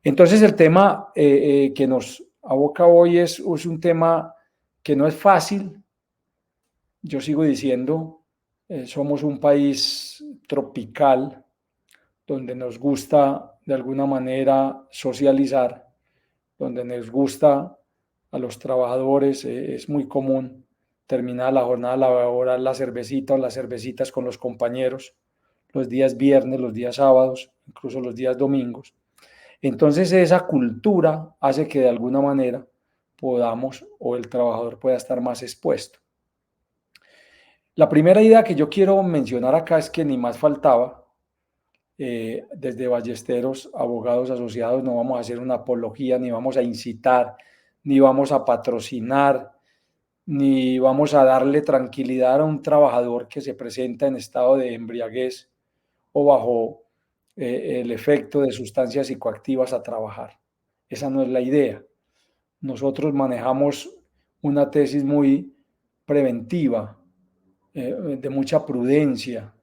Entonces el tema que nos aboca hoy es un tema que no es fácil. Yo sigo diciendo, somos un país tropical donde nos gusta de alguna manera socializar, donde nos gusta a los trabajadores, es muy común terminar la jornada laboral, la cervecita o las cervecitas con los compañeros, los días viernes, los días sábados, incluso los días domingos. Entonces esa cultura hace que de alguna manera podamos o el trabajador pueda estar más expuesto. La primera idea que yo quiero mencionar acá es que ni más faltaba, desde Ballesteros, abogados asociados, no vamos a hacer una apología, ni vamos a incitar, ni vamos a patrocinar, ni vamos a darle tranquilidad a un trabajador que se presenta en estado de embriaguez o bajo el efecto de sustancias psicoactivas a trabajar. Esa no es la idea. Nosotros manejamos una tesis muy preventiva, de mucha prudencia,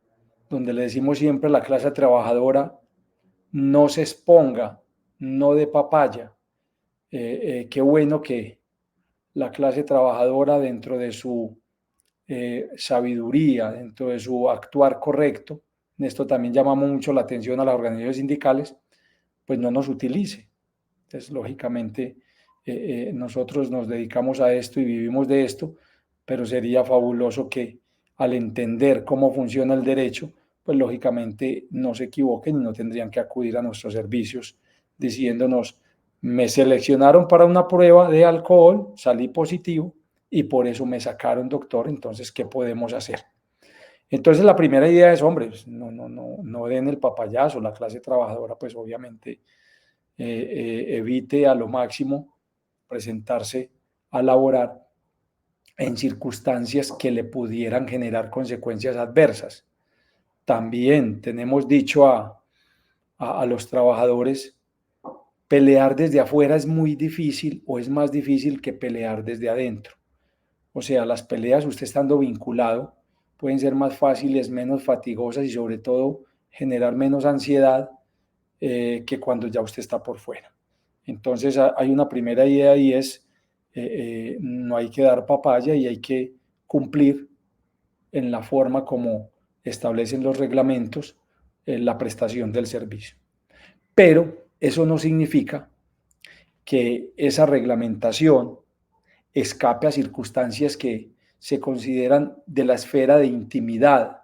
donde le decimos siempre a la clase trabajadora, no se exponga, no de papaya. Qué bueno que la clase trabajadora, dentro de su sabiduría, dentro de su actuar correcto, en esto también llamamos mucho la atención a las organizaciones sindicales, pues no nos utilice. Entonces, lógicamente, nosotros nos dedicamos a esto y vivimos de esto, pero sería fabuloso que al entender cómo funciona el derecho, pues lógicamente no se equivoquen y no tendrían que acudir a nuestros servicios diciéndonos, me seleccionaron para una prueba de alcohol, salí positivo y por eso me sacaron, doctor, entonces, ¿qué podemos hacer? Entonces, la primera idea es, hombre, no den el papayazo, la clase trabajadora, pues obviamente evite a lo máximo presentarse a laborar en circunstancias que le pudieran generar consecuencias adversas. También tenemos dicho a los trabajadores, pelear desde afuera es muy difícil o es más difícil que pelear desde adentro. O sea, las peleas, usted estando vinculado, pueden ser más fáciles, menos fatigosas y sobre todo generar menos ansiedad que cuando ya usted está por fuera. Entonces hay una primera idea y es, no hay que dar papaya y hay que cumplir en la forma como establecen los reglamentos la prestación del servicio. Pero eso no significa que esa reglamentación escape a circunstancias que se consideran de la esfera de intimidad,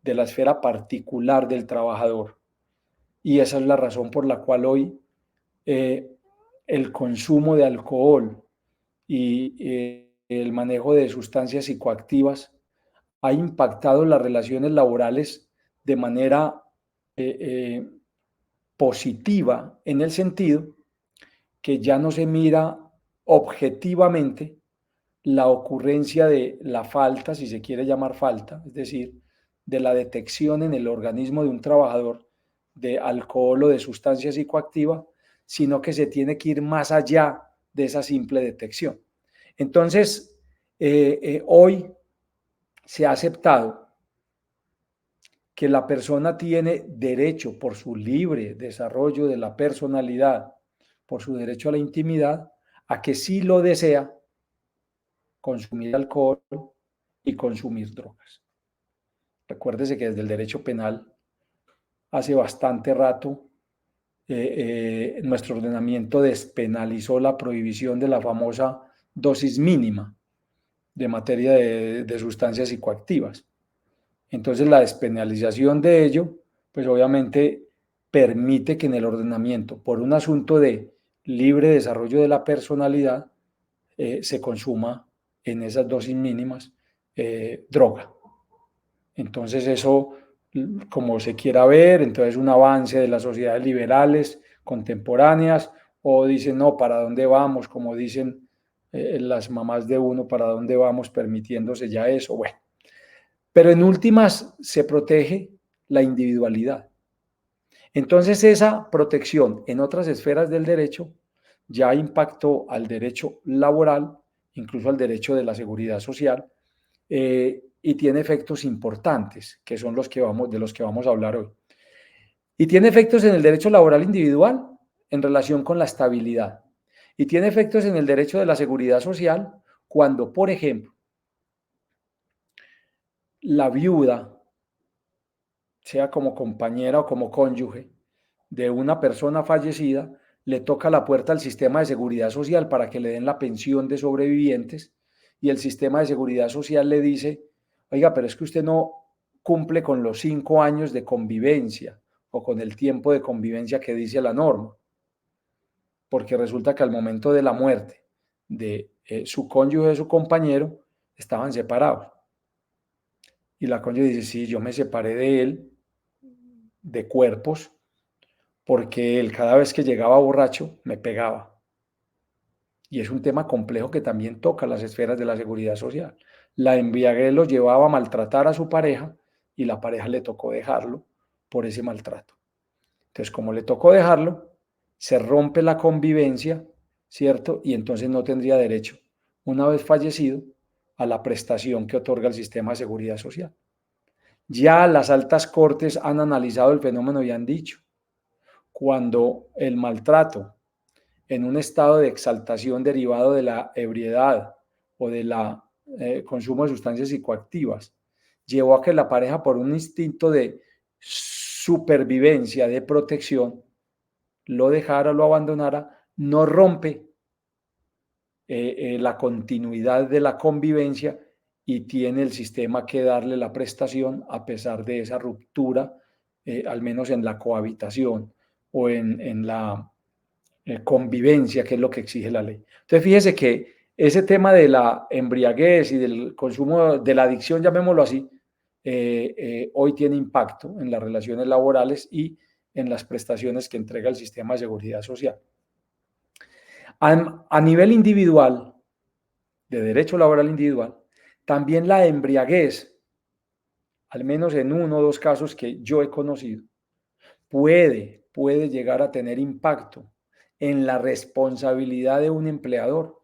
de la esfera particular del trabajador. Y esa es la razón por la cual hoy el consumo de alcohol y el manejo de sustancias psicoactivas ha impactado las relaciones laborales de manera eh, eh, positiva, en el sentido que ya no se mira objetivamente la ocurrencia de la falta, si se quiere llamar falta, es decir, de la detección en el organismo de un trabajador de alcohol o de sustancia psicoactiva, sino que se tiene que ir más allá de esa simple detección. Entonces, hoy se ha aceptado que la persona tiene derecho, por su libre desarrollo de la personalidad, por su derecho a la intimidad, a que si lo desea, consumir alcohol y consumir drogas. Recuérdese que desde el derecho penal, hace bastante rato, nuestro ordenamiento despenalizó la prohibición de la famosa dosis mínima de materia de sustancias psicoactivas. Entonces, la despenalización de ello, pues obviamente permite que en el ordenamiento, por un asunto de libre desarrollo de la personalidad, se consuma en esas dosis mínimas droga. Entonces eso, como se quiera ver, entonces un avance de las sociedades liberales contemporáneas, o dicen, no, ¿para dónde vamos? Como dicen las mamás de uno, ¿para dónde vamos permitiéndose ya eso? Bueno, pero en últimas se protege la individualidad. Entonces esa protección en otras esferas del derecho ya impactó al derecho laboral, incluso al derecho de la seguridad social, y tiene efectos importantes, que son de los que vamos a hablar hoy. Y tiene efectos en el derecho laboral individual, en relación con la estabilidad y tiene efectos en el derecho de la seguridad social cuando, por ejemplo, la viuda, sea como compañera o como cónyuge de una persona fallecida, le toca la puerta al sistema de seguridad social para que le den la pensión de sobrevivientes y el sistema de seguridad social le dice, oiga, pero es que usted no cumple con los 5 años de convivencia o con el tiempo de convivencia que dice la norma, porque resulta que al momento de la muerte de su cónyuge, de su compañero, estaban separados. Y la cónyuge dice, sí, yo me separé de él, de cuerpos, porque él cada vez que llegaba borracho me pegaba. Y es un tema complejo que también toca las esferas de la seguridad social. La embriaguez lo llevaba a maltratar a su pareja y la pareja le tocó dejarlo por ese maltrato. Entonces, como le tocó dejarlo, se rompe la convivencia, ¿cierto? Y entonces no tendría derecho, una vez fallecido, a la prestación que otorga el sistema de seguridad social. Ya las altas cortes han analizado el fenómeno y han dicho, cuando el maltrato en un estado de exaltación derivado de la ebriedad o del consumo de sustancias psicoactivas llevó a que la pareja, por un instinto de supervivencia, de protección, lo dejara, lo abandonara, no rompe la continuidad de la convivencia y tiene el sistema que darle la prestación a pesar de esa ruptura, al menos en la cohabitación o en la convivencia, que es lo que exige la ley. Entonces, fíjese que ese tema de la embriaguez y del consumo, de la adicción, llamémoslo así, hoy tiene impacto en las relaciones laborales y en las prestaciones que entrega el sistema de seguridad social. A nivel individual, de derecho laboral individual, también la embriaguez, al menos en 1 o 2 casos que yo he conocido, puede llegar a tener impacto en la responsabilidad de un empleador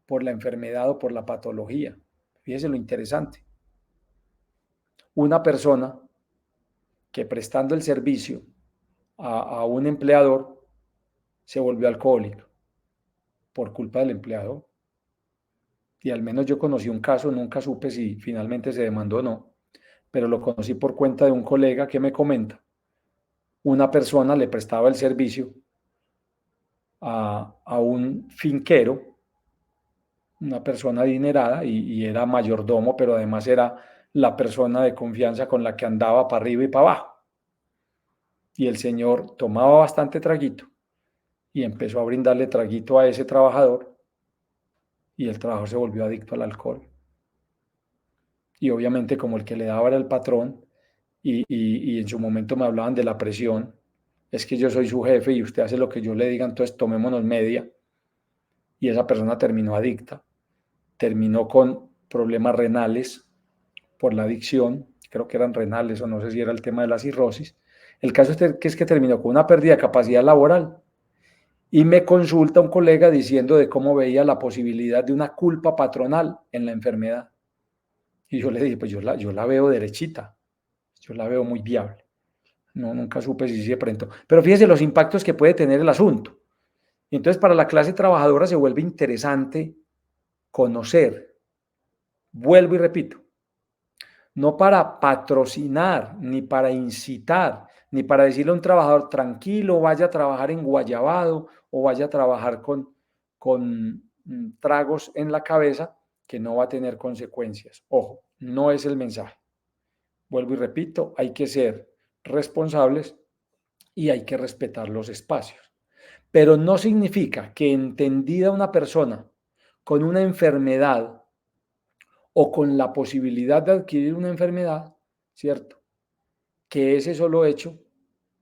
por la enfermedad o por la patología. Fíjese lo interesante. Una persona que prestando el servicio a un empleador se volvió alcohólico por culpa del empleador. Y al menos yo conocí un caso, nunca supe si finalmente se demandó o no, pero lo conocí por cuenta de un colega que me comenta. Una persona le prestaba el servicio a un finquero, una persona adinerada y era mayordomo, pero además era la persona de confianza con la que andaba para arriba y para abajo. Y el señor tomaba bastante traguito y empezó a brindarle traguito a ese trabajador y el trabajador se volvió adicto al alcohol. Y obviamente como el que le daba era el patrón y en su momento me hablaban de la presión, es que yo soy su jefe y usted hace lo que yo le diga, entonces tomémonos media. Y esa persona terminó adicta, terminó con problemas renales por la adicción, creo que eran renales o no sé si era el tema de la cirrosis. El caso es que terminó con una pérdida de capacidad laboral. Y me consulta un colega diciendo de cómo veía la posibilidad de una culpa patronal en la enfermedad. Y yo le dije, pues yo la veo derechita, yo la veo muy viable. No, nunca supe si se presentó. Pero fíjese los impactos que puede tener el asunto. Y entonces para la clase trabajadora se vuelve interesante conocer, vuelvo y repito, no para patrocinar, ni para incitar, ni para decirle a un trabajador, tranquilo, vaya a trabajar en Guayabado o vaya a trabajar con tragos en la cabeza que no va a tener consecuencias. Ojo, no es el mensaje. Vuelvo y repito, hay que ser responsables y hay que respetar los espacios. Pero no significa que entendida una persona con una enfermedad o con la posibilidad de adquirir una enfermedad, ¿cierto? Que ese solo hecho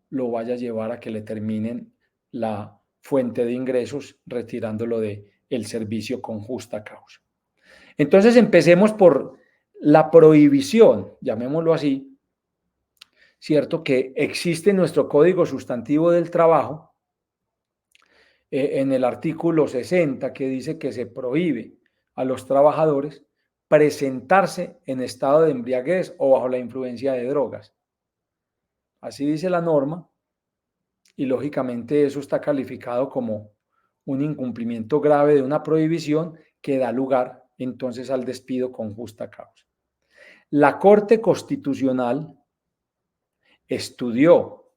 lo vaya a llevar a que le terminen la fuente de ingresos retirándolo de el servicio con justa causa. Entonces empecemos por la prohibición, llamémoslo así, ¿cierto? Que existe en nuestro Código Sustantivo del Trabajo, en el artículo 60, que dice que se prohíbe a los trabajadores presentarse en estado de embriaguez o bajo la influencia de drogas. Así dice la norma y lógicamente eso está calificado como un incumplimiento grave de una prohibición que da lugar entonces al despido con justa causa. La Corte Constitucional estudió,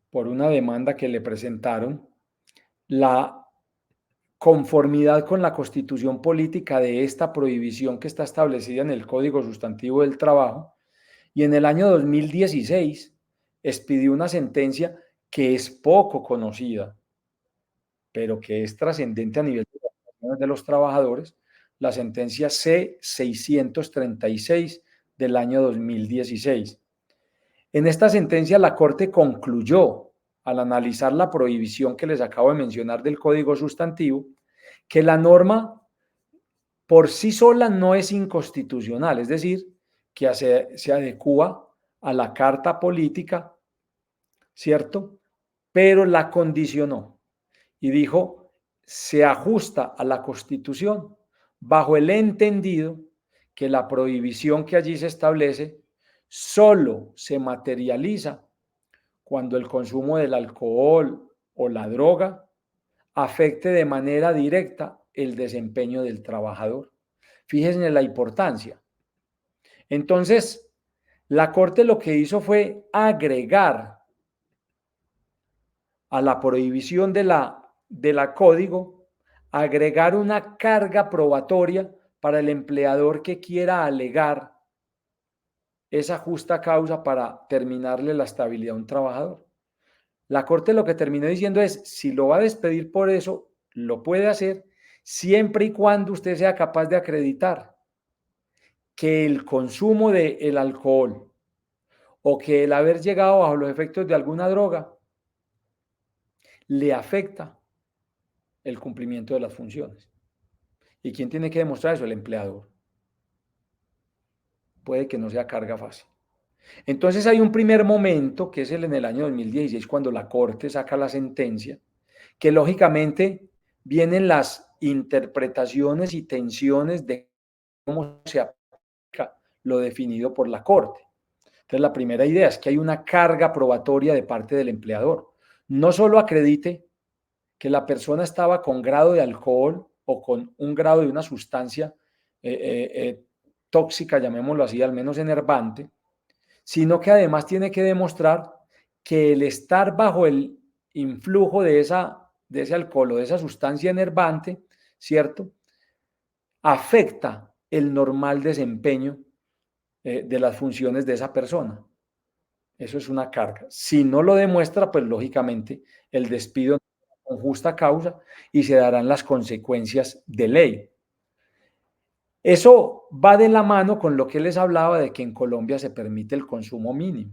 por una demanda que le presentaron, la conformidad con la Constitución política de esta prohibición que está establecida en el Código Sustantivo del Trabajo, y en el año 2016 expidió una sentencia que es poco conocida, pero que es trascendente a nivel de los trabajadores, la sentencia C-636 del año 2016. En esta sentencia la Corte concluyó, al analizar la prohibición que les acabo de mencionar del Código Sustantivo, que la norma por sí sola no es inconstitucional, es decir, que se adecúa a la Carta Política, ¿cierto? Pero la condicionó y dijo, se ajusta a la Constitución bajo el entendido que la prohibición que allí se establece solo se materializa cuando el consumo del alcohol o la droga afecte de manera directa el desempeño del trabajador. Fíjense en la importancia. Entonces, la Corte lo que hizo fue agregar a la prohibición de la código, agregar una carga probatoria para el empleador que quiera alegar esa justa causa para terminarle la estabilidad a un trabajador. La Corte lo que terminó diciendo es, si lo va a despedir por eso, lo puede hacer siempre y cuando usted sea capaz de acreditar que el consumo del alcohol o que el haber llegado bajo los efectos de alguna droga le afecta el cumplimiento de las funciones. ¿Y quién tiene que demostrar eso? El empleador. Puede que no sea carga fácil. Entonces hay un primer momento, que es en el año 2016, cuando la Corte saca la sentencia, que lógicamente vienen las interpretaciones y tensiones de cómo se aplica lo definido por la Corte. Entonces la primera idea es que hay una carga probatoria de parte del empleador. No solo acredite que la persona estaba con grado de alcohol o con un grado de una sustancia tóxica, llamémoslo así, al menos enervante, sino que además tiene que demostrar que el estar bajo el influjo de ese alcohol o de esa sustancia enervante, ¿cierto?, afecta el normal desempeño de las funciones de esa persona. Eso es una carga. Si no lo demuestra, pues lógicamente el despido con justa causa y se darán las consecuencias de ley. Eso va de la mano con lo que les hablaba de que en Colombia se permite el consumo mínimo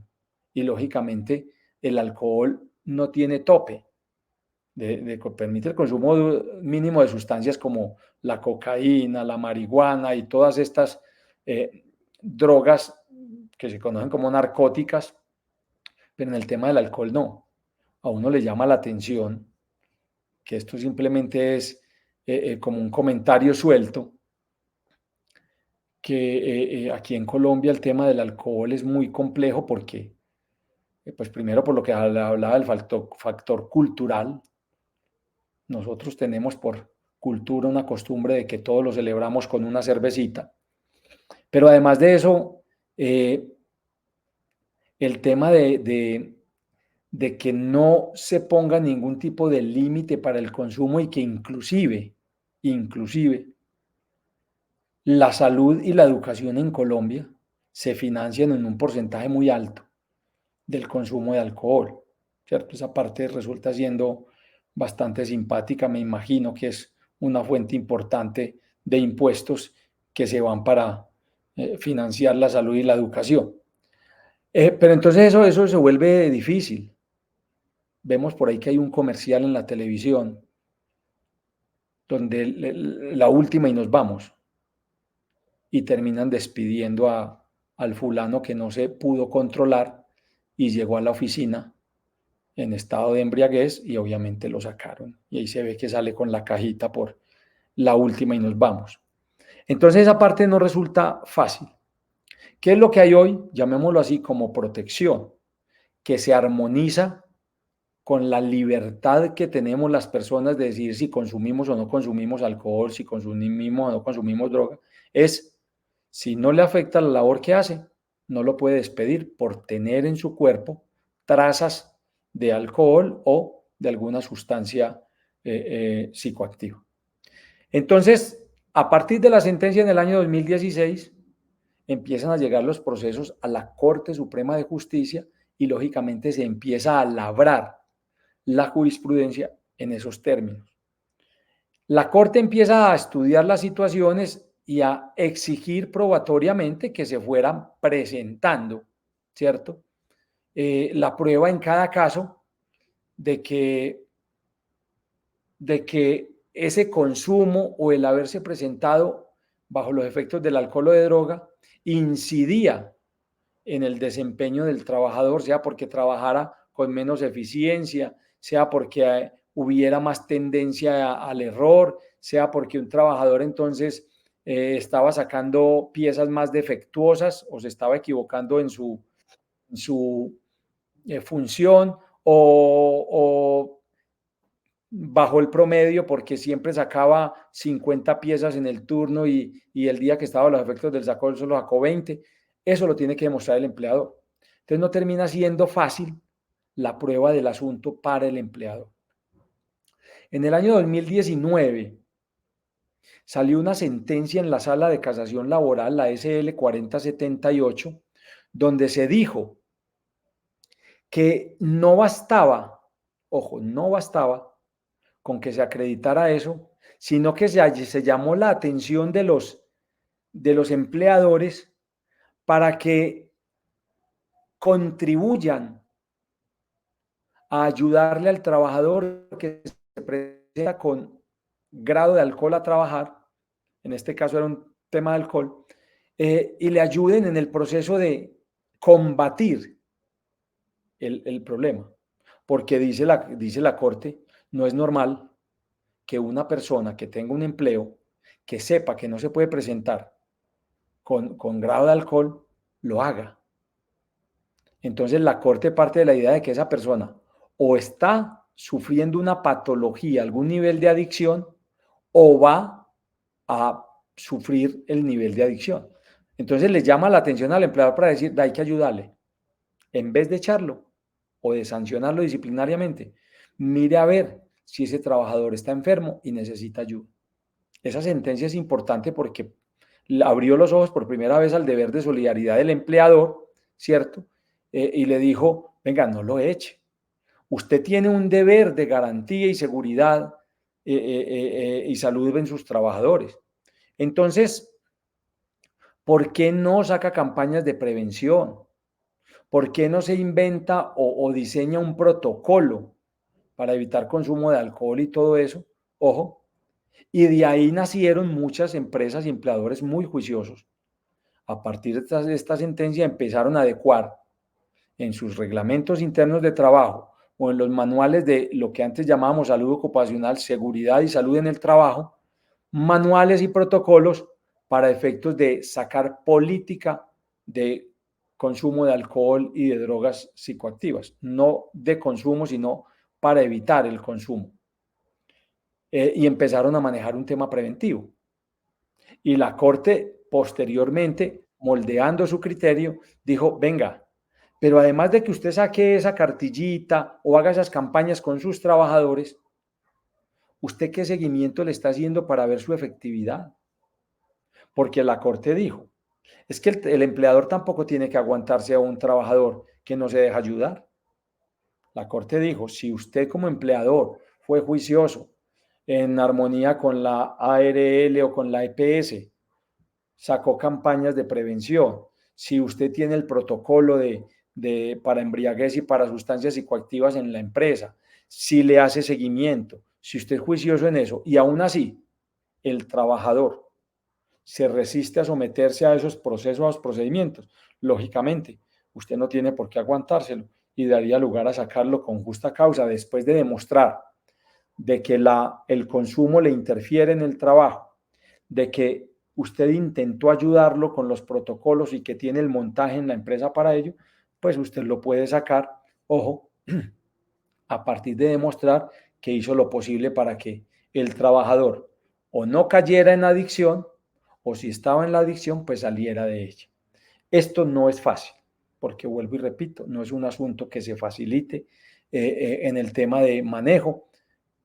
y lógicamente el alcohol no tiene tope. Permite el consumo mínimo de sustancias como la cocaína, la marihuana y todas estas drogas que se conocen como narcóticas, pero en el tema del alcohol no. A uno le llama la atención que esto simplemente es como un comentario suelto, que aquí en Colombia el tema del alcohol es muy complejo porque, pues primero por lo que hablaba del factor cultural. Nosotros tenemos por cultura una costumbre de que todos lo celebramos con una cervecita, pero además de eso, el tema de que no se ponga ningún tipo de límite para el consumo y que inclusive la salud y la educación en Colombia se financian en un porcentaje muy alto del consumo de alcohol, ¿cierto? Esa parte resulta siendo bastante simpática, me imagino que es una fuente importante de impuestos que se van para financiar la salud y la educación. Pero entonces eso se vuelve difícil. Vemos por ahí que hay un comercial en la televisión donde la última y nos vamos y terminan despidiendo al fulano que no se pudo controlar y llegó a la oficina en estado de embriaguez y obviamente lo sacaron. Y ahí se ve que sale con la cajita por la última y nos vamos. Entonces esa parte no resulta fácil. ¿Qué es lo que hay hoy? Llamémoslo así como protección, que se armoniza con la libertad que tenemos las personas de decidir si consumimos o no consumimos alcohol, si consumimos o no consumimos droga, es si no le afecta la labor que hace, no lo puede despedir por tener en su cuerpo trazas de alcohol o de alguna sustancia psicoactiva. Entonces, a partir de la sentencia en el año 2016, empiezan a llegar los procesos a la Corte Suprema de Justicia y lógicamente se empieza a labrar la jurisprudencia en esos términos. La Corte empieza a estudiar las situaciones y a exigir probatoriamente que se fueran presentando, ¿cierto? La prueba en cada caso de que ese consumo o el haberse presentado bajo los efectos del alcohol o de droga incidía en el desempeño del trabajador, sea porque trabajara con menos eficiencia, sea porque hubiera más tendencia al error, sea porque un trabajador entonces estaba sacando piezas más defectuosas o se estaba equivocando en su función o bajo el promedio porque siempre sacaba 50 piezas en el turno y el día que estaba a los efectos del sacó solo sacó 20. Eso lo tiene que demostrar el empleador. Entonces no termina siendo fácil la prueba del asunto para el empleador. En el año 2019 salió una sentencia en la Sala de Casación Laboral, la SL 4078, donde se dijo que no bastaba, ojo, no bastaba con que se acreditara eso, sino que se llamó la atención de los empleadores para que contribuyan a ayudarle al trabajador que se presenta con grado de alcohol a trabajar, en este caso era un tema de alcohol, y le ayuden en el proceso de combatir el problema. Porque dice la Corte, no es normal que una persona que tenga un empleo, que sepa que no se puede presentar con grado de alcohol, lo haga. Entonces la Corte parte de la idea de que esa persona o está sufriendo una patología, algún nivel de adicción, o va a sufrir el nivel de adicción. Entonces le llama la atención al empleador para decir, hay que ayudarle. En vez de echarlo o de sancionarlo disciplinariamente, mire a ver si ese trabajador está enfermo y necesita ayuda. Esa sentencia es importante porque abrió los ojos por primera vez al deber de solidaridad del empleador, ¿cierto? Y le dijo, venga, no lo eche. Usted tiene un deber de garantía y seguridad y salud en sus trabajadores. Entonces, ¿por qué no saca campañas de prevención? ¿Por qué no se inventa o diseña un protocolo para evitar consumo de alcohol y todo eso? Ojo, y de ahí nacieron muchas empresas y empleadores muy juiciosos. A partir de esta sentencia empezaron a adecuar en sus reglamentos internos de trabajo o en los manuales de lo que antes llamábamos salud ocupacional, seguridad y salud en el trabajo, manuales y protocolos para efectos de sacar política de consumo de alcohol y de drogas psicoactivas, no de consumo, sino para evitar el consumo. Y empezaron a manejar un tema preventivo. Y la Corte posteriormente, moldeando su criterio, dijo, venga, pero además de que usted saque esa cartillita o haga esas campañas con sus trabajadores, ¿usted qué seguimiento le está haciendo para ver su efectividad? Porque la Corte dijo, es que el empleador tampoco tiene que aguantarse a un trabajador que no se deja ayudar. La Corte dijo, si usted como empleador fue juicioso en armonía con la ARL o con la EPS, sacó campañas de prevención, si usted tiene el protocolo para embriaguez y para sustancias psicoactivas en la empresa, si le hace seguimiento, si usted es juicioso en eso y aún así el trabajador se resiste a someterse a esos procesos, a los procedimientos, lógicamente usted no tiene por qué aguantárselo y daría lugar a sacarlo con justa causa después de demostrar de que el consumo le interfiere en el trabajo, de que usted intentó ayudarlo con los protocolos y que tiene el montaje en la empresa para ello, pues usted lo puede sacar, ojo, a partir de demostrar que hizo lo posible para que el trabajador o no cayera en adicción, o si estaba en la adicción, pues saliera de ella. Esto no es fácil, porque vuelvo y repito, no es un asunto que se facilite en el tema de manejo,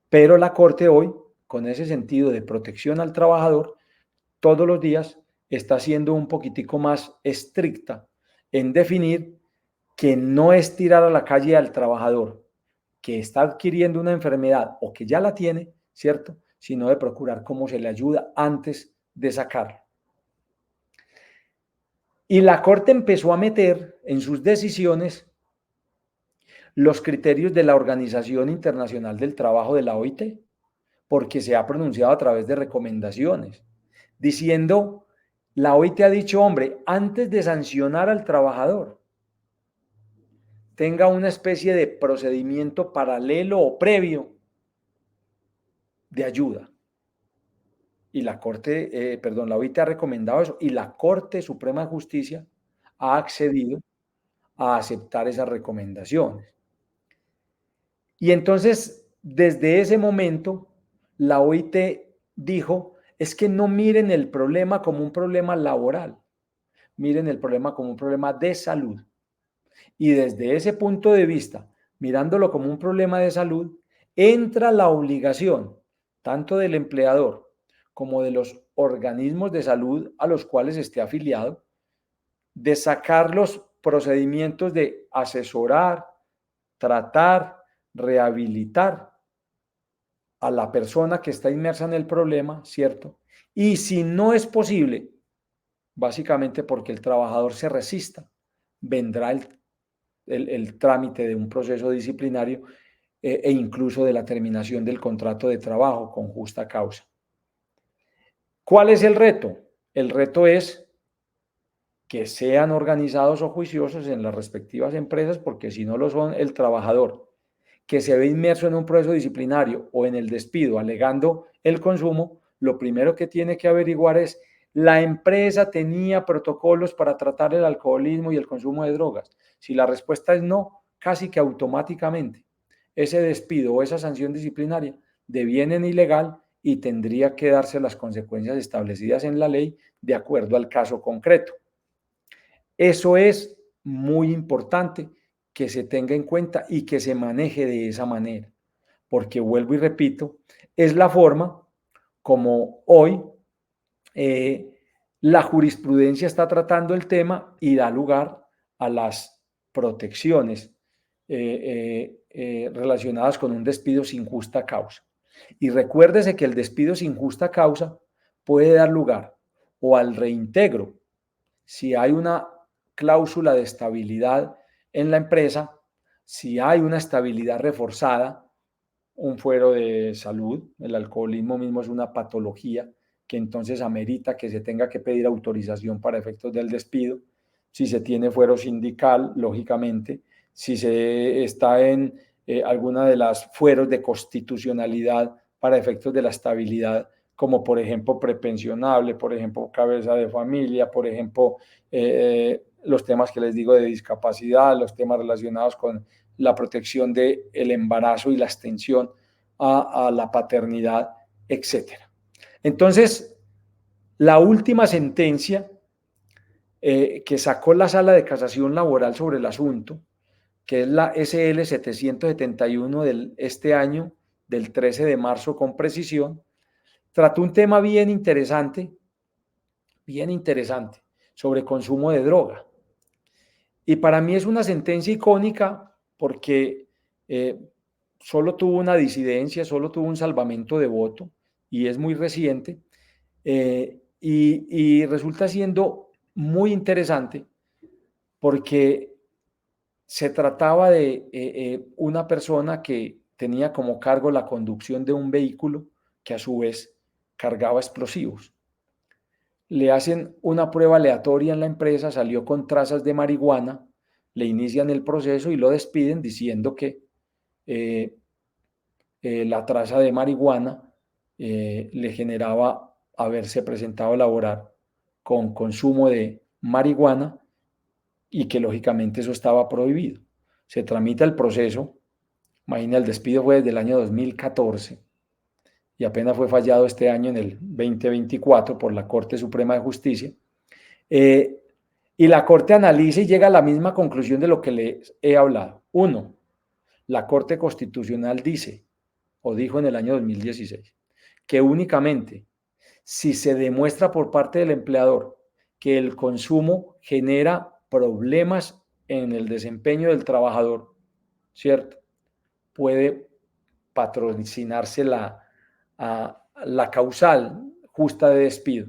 pero la Corte hoy, con ese sentido de protección al trabajador, todos los días está siendo un poquitico más estricta en definir que no es tirar a la calle al trabajador que está adquiriendo una enfermedad o que ya la tiene, ¿cierto? Sino de procurar cómo se le ayuda antes de sacarlo. Y la Corte empezó a meter en sus decisiones los criterios de la Organización Internacional del Trabajo de la OIT, porque se ha pronunciado a través de recomendaciones, diciendo, la OIT ha dicho, hombre, antes de sancionar al trabajador, tenga una especie de procedimiento paralelo o previo de ayuda. Y la la OIT ha recomendado eso, y la Corte Suprema de Justicia ha accedido a aceptar esas recomendaciones. Y entonces, desde ese momento, la OIT dijo, es que no miren el problema como un problema laboral, miren el problema como un problema de salud. Y desde ese punto de vista, mirándolo como un problema de salud, entra la obligación, tanto del empleador como de los organismos de salud a los cuales esté afiliado, de sacar los procedimientos de asesorar, tratar, rehabilitar a la persona que está inmersa en el problema, ¿cierto? Y si no es posible, básicamente porque el trabajador se resista, vendrá el trámite de un proceso disciplinario e incluso de la terminación del contrato de trabajo con justa causa. ¿Cuál es el reto? El reto es que sean organizados o juiciosos en las respectivas empresas, porque si no lo son, el trabajador que se ve inmerso en un proceso disciplinario o en el despido alegando el consumo, lo primero que tiene que averiguar es, ¿la empresa tenía protocolos para tratar el alcoholismo y el consumo de drogas? Si la respuesta es no, casi que automáticamente ese despido o esa sanción disciplinaria deviene ilegal y tendría que darse las consecuencias establecidas en la ley de acuerdo al caso concreto. Eso es muy importante que se tenga en cuenta y que se maneje de esa manera, porque vuelvo y repito, es la forma como hoy la jurisprudencia está tratando el tema y da lugar a las protecciones relacionadas con un despido sin justa causa. Y recuérdese que el despido sin justa causa puede dar lugar o al reintegro, si hay una cláusula de estabilidad en la empresa, si hay una estabilidad reforzada, un fuero de salud, el alcoholismo mismo es una patología que entonces amerita que se tenga que pedir autorización para efectos del despido, si se tiene fuero sindical, lógicamente, si se está en alguna de las fueros de constitucionalidad para efectos de la estabilidad, como por ejemplo prepensionable, por ejemplo cabeza de familia, por ejemplo los temas que les digo de discapacidad, los temas relacionados con la protección del embarazo y la extensión a la paternidad, etcétera. Entonces, la última sentencia que sacó la Sala de Casación Laboral sobre el asunto, que es la SL 771 de este año, del 13 de marzo con precisión, trató un tema bien interesante, sobre consumo de droga. Y para mí es una sentencia icónica porque solo tuvo una disidencia, solo tuvo un salvamento de voto y es muy reciente. Y resulta siendo muy interesante porque se trataba de una persona que tenía como cargo la conducción de un vehículo que a su vez cargaba explosivos. Le hacen una prueba aleatoria en la empresa, salió con trazas de marihuana, le inician el proceso y lo despiden diciendo que la traza de marihuana le generaba haberse presentado a laborar con consumo de marihuana y que lógicamente eso estaba prohibido. Se tramita el proceso Imagina, el despido fue desde el año 2014 y apenas fue fallado este año en el 2024 por la Corte Suprema de Justicia. Y la Corte analiza y llega a la misma conclusión de lo que les he hablado. Uno, la Corte Constitucional dice, o dijo en el año 2016, que únicamente si se demuestra por parte del empleador que el consumo genera problemas en el desempeño del trabajador, ¿cierto? Puede patrocinarse la causal justa de despido.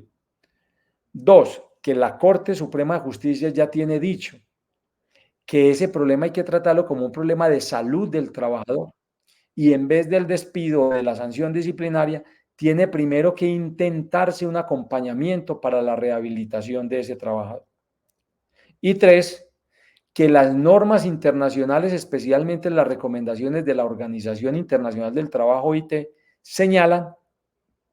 Dos, que la Corte Suprema de Justicia ya tiene dicho que ese problema hay que tratarlo como un problema de salud del trabajador y en vez del despido o de la sanción disciplinaria, tiene primero que intentarse un acompañamiento para la rehabilitación de ese trabajador. Y tres, que las normas internacionales, especialmente las recomendaciones de la Organización Internacional del Trabajo, OIT, señalan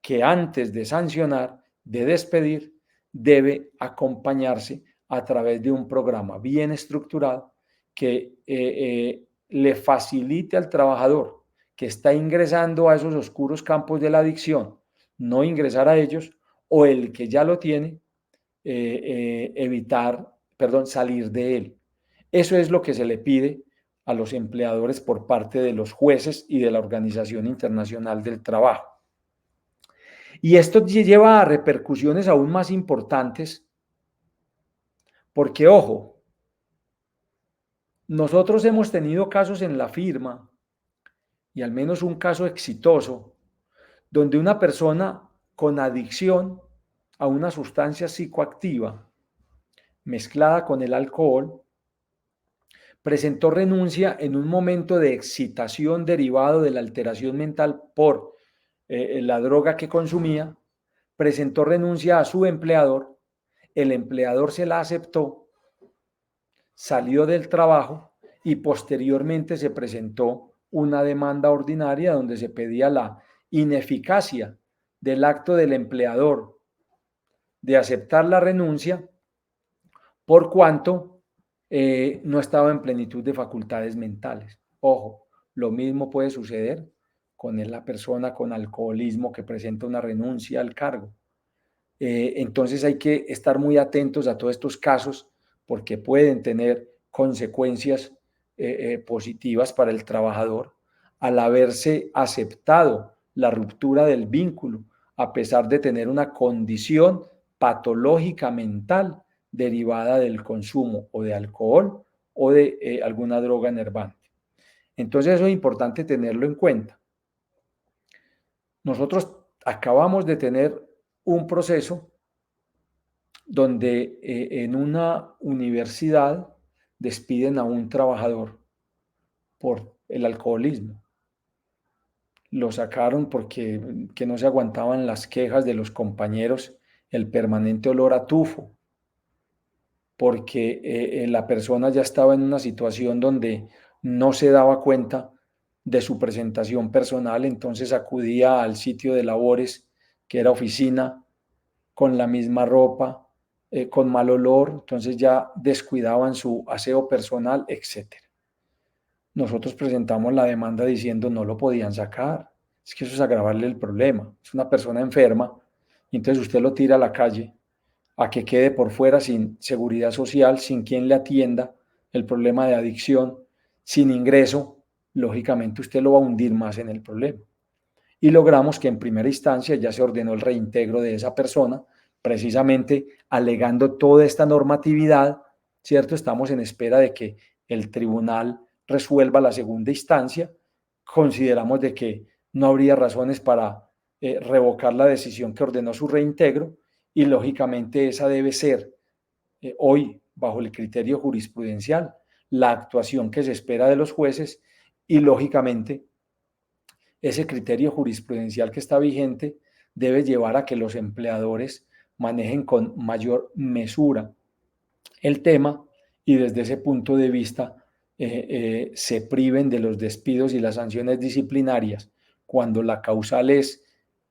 que antes de sancionar, de despedir, debe acompañarse a través de un programa bien estructurado que le facilite al trabajador que está ingresando a esos oscuros campos de la adicción, no ingresar a ellos, o el que ya lo tiene, salir de él. Eso es lo que se le pide a los empleadores por parte de los jueces y de la Organización Internacional del Trabajo. Y esto lleva a repercusiones aún más importantes, porque, ojo, nosotros hemos tenido casos en la firma, y al menos un caso exitoso, donde una persona con adicción a una sustancia psicoactiva mezclada con el alcohol presentó renuncia en un momento de excitación derivado de la alteración mental por la droga que consumía, presentó renuncia a su empleador, el empleador se la aceptó, salió del trabajo y posteriormente se presentó una demanda ordinaria donde se pedía la ineficacia del acto del empleador de aceptar la renuncia por cuanto no estaba en plenitud de facultades mentales. Ojo, lo mismo puede suceder con la persona con alcoholismo que presenta una renuncia al cargo. Entonces hay que estar muy atentos a todos estos casos porque pueden tener consecuencias positivas para el trabajador al haberse aceptado la ruptura del vínculo a pesar de tener una condición patológica mental derivada del consumo o de alcohol o de alguna droga enervante. Entonces eso es importante tenerlo en cuenta. Nosotros acabamos de tener un proceso donde en una universidad despiden a un trabajador por el alcoholismo. Lo sacaron porque que no se aguantaban las quejas de los compañeros, el permanente olor a tufo, porque la persona ya estaba en una situación donde no se daba cuenta de su presentación personal, entonces acudía al sitio de labores, que era oficina, con la misma ropa, con mal olor, entonces ya descuidaban su aseo personal, etc. Nosotros presentamos la demanda diciendo no lo podían sacar, es que eso es agravarle el problema, es una persona enferma, y entonces usted lo tira a la calle a que quede por fuera sin seguridad social, sin quien le atienda el problema de adicción, sin ingreso, lógicamente usted lo va a hundir más en el problema. Y logramos que en primera instancia ya se ordenó el reintegro de esa persona, precisamente alegando toda esta normatividad, ¿cierto? Estamos en espera de que el tribunal resuelva la segunda instancia. Consideramos de que no habría razones para revocar la decisión que ordenó su reintegro y lógicamente esa debe ser hoy, bajo el criterio jurisprudencial, la actuación que se espera de los jueces y lógicamente ese criterio jurisprudencial que está vigente debe llevar a que los empleadores manejen con mayor mesura el tema y desde ese punto de vista se priven de los despidos y las sanciones disciplinarias cuando la causal es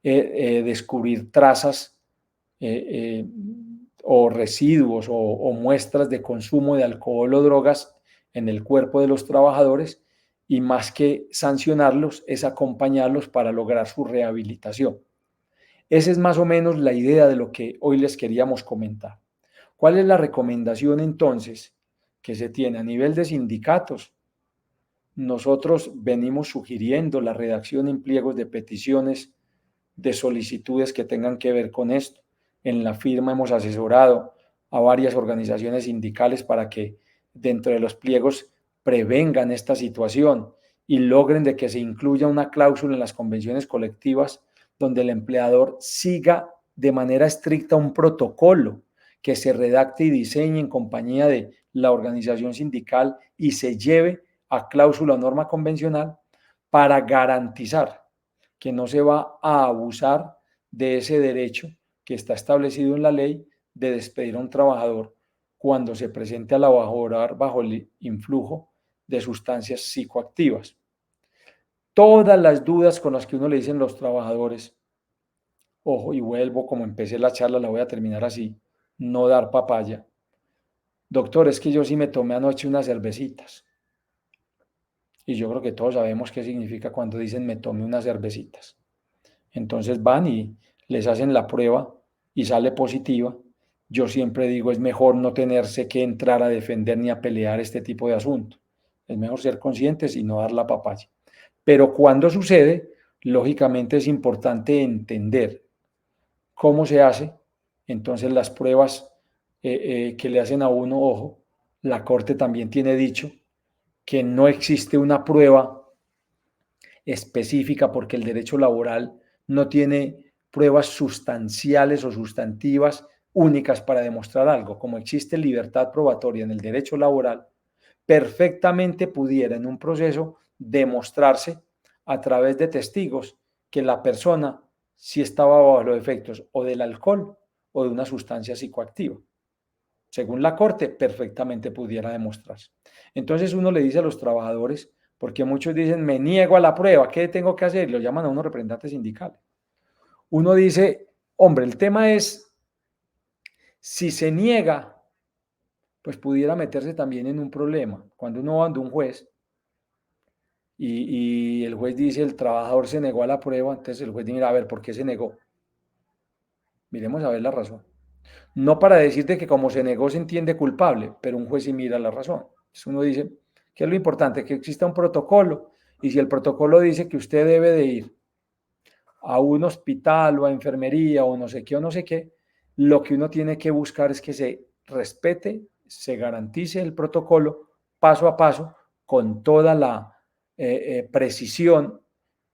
descubrir trazas o residuos o muestras de consumo de alcohol o drogas en el cuerpo de los trabajadores y más que sancionarlos, es acompañarlos para lograr su rehabilitación. Esa es más o menos la idea de lo que hoy les queríamos comentar. ¿Cuál es la recomendación entonces que se tiene a nivel de sindicatos? Nosotros venimos sugiriendo la redacción en pliegos de peticiones de solicitudes que tengan que ver con esto. En la firma hemos asesorado a varias organizaciones sindicales para que dentro de los pliegos prevengan esta situación y logren de que se incluya una cláusula en las convenciones colectivas donde el empleador siga de manera estricta un protocolo que se redacte y diseñe en compañía de la organización sindical y se lleve a cláusula o norma convencional para garantizar que no se va a abusar de ese derecho que está establecido en la ley de despedir a un trabajador cuando se presente a laborar bajo el influjo de sustancias psicoactivas. Todas las dudas con las que uno le dicen los trabajadores, ojo, y vuelvo como empecé la charla, la voy a terminar así, no dar papaya. Doctor, es que yo sí me tomé anoche unas cervecitas. Y yo creo que todos sabemos qué significa cuando dicen me tomé unas cervecitas. Entonces van y les hacen la prueba y sale positiva. Yo siempre digo, es mejor no tenerse que entrar a defender ni a pelear este tipo de asuntos. Es mejor ser conscientes y no dar la papaya. Pero cuando sucede, lógicamente es importante entender cómo se hace. Entonces las pruebas que le hacen a uno, ojo, la Corte también tiene dicho que no existe una prueba específica porque el derecho laboral no tiene pruebas sustanciales o sustantivas únicas para demostrar algo. Como existe libertad probatoria en el derecho laboral, perfectamente pudiera en un proceso demostrarse a través de testigos que la persona sí estaba bajo los efectos o del alcohol o de una sustancia psicoactiva. Según la Corte, perfectamente pudiera demostrarse. Entonces uno le dice a los trabajadores, porque muchos dicen, me niego a la prueba, ¿qué tengo que hacer? Lo llaman a unos representantes sindicales. Uno dice, hombre, el tema es, si se niega, pues pudiera meterse también en un problema. Cuando uno va ante un juez y el juez dice, el trabajador se negó a la prueba, entonces el juez dice, mira, a ver, ¿por qué se negó? Miremos a ver la razón. No para decirte que como se negó se entiende culpable, pero un juez sí mira la razón. Entonces uno dice, ¿qué es lo importante? Que exista un protocolo y si el protocolo dice que usted debe de ir a un hospital o a enfermería o no sé qué o no sé qué, lo que uno tiene que buscar es que se respete, se garantice el protocolo paso a paso con toda la precisión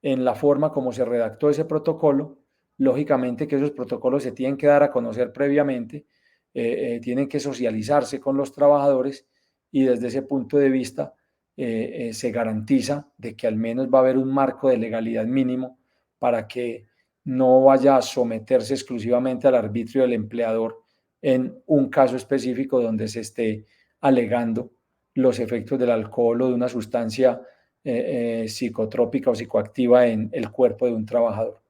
en la forma como se redactó ese protocolo. Lógicamente que esos protocolos se tienen que dar a conocer previamente, tienen que socializarse con los trabajadores y desde ese punto de vista se garantiza de que al menos va a haber un marco de legalidad mínimo para que no vaya a someterse exclusivamente al arbitrio del empleador en un caso específico donde se esté alegando los efectos del alcohol o de una sustancia psicotrópica o psicoactiva en el cuerpo de un trabajador.